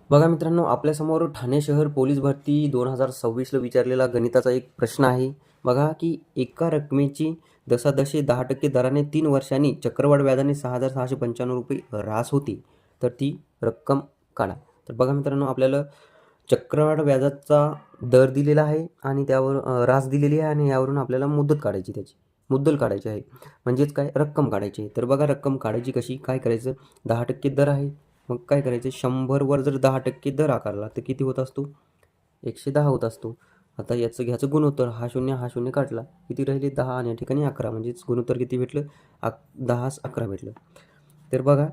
बघा मित्रांनो, आपल्यासमोर ठाणे शहर पोलीस भरती 2026ला विचारलेला गणिताचा एक प्रश्न आहे. बघा की एका रकमेची दशादशे 10% दराने 3 वर्षांनी चक्रवाढ व्याजाने ₹6,695 ऱ्हास होते. तर ती रक्कम काढा. तर बघा मित्रांनो, आपल्याला चक्रवाढ व्याजाचा दर दिलेला आहे आणि त्यावर ऱ्हास दिलेली आहे आणि यावरून आपल्याला मुदत काढायची, त्याची मुद्दल काढायची आहे. म्हणजेच काय, रक्कम काढायची आहे. तर बघा रक्कम काढायची कशी, काय करायचं, 10% दर आहे. मग काय करायचं, 100वर जर 10% दर आकारला तर किती होत असतो, 110 होत असतो. आता याचं घ्यायचं गुणोत्तर, हा शून्य काढला, किती राहिले 10 आणि या ठिकाणी 11, म्हणजेच गुणोत्तर किती भेटलं, 10 11 भेटलं. तर बघा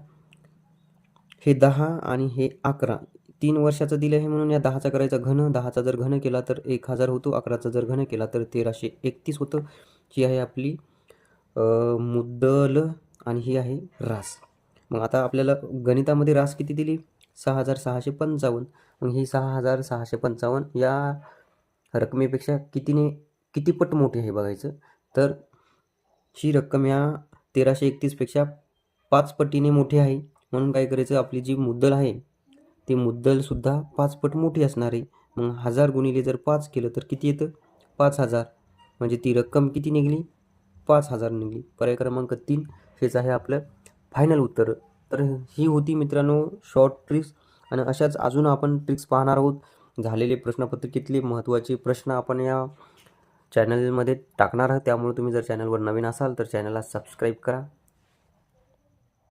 हे 10 आणि हे 11 3 वर्षाचं दिलं आहे, म्हणून या 10चा करायचा घन, 10चा जर घन केला तर 1000 होतो, 11चा जर घन केला तर 1331 होतं. ही आहे आपली मुद्दल आणि ही आहे ऱ्हास. मग आता आपल्याला गणितामध्ये ऱ्हास किती दिली, 6655. मग ही 6655 या रकमेपेक्षा किती पट मोठी आहे बघायचं. तर ही रक्कम या 1331पेक्षा 5 पटीने मोठी आहे. म्हणून काय करायचं, आपली जी मुद्दल आहे ती मुद्दलसुद्धा 5 पट मोठी असणार आहे. मग 1000 गुणिले जर 5 केलं तर किती येतं, 5000. म्हणजे ती रक्कम किती निघाली, 5000 निघाली. पर्याय क्रमांक 3 हेच आहे आपलं फायनल उत्तर. तर ही होती मित्रांनो शॉर्ट ट्रिक्स, आणि अशाच अजून आपण ट्रिक्स पाहणार आहोत. झालेले प्रश्नपत्रिकेतले महत्त्वाचे प्रश्न आपण या चॅनलमध्ये टाकणार आहोत. त्यामुळे तुम्ही जर चॅनलवर नवीन असाल तर चॅनलला सबस्क्राईब करा.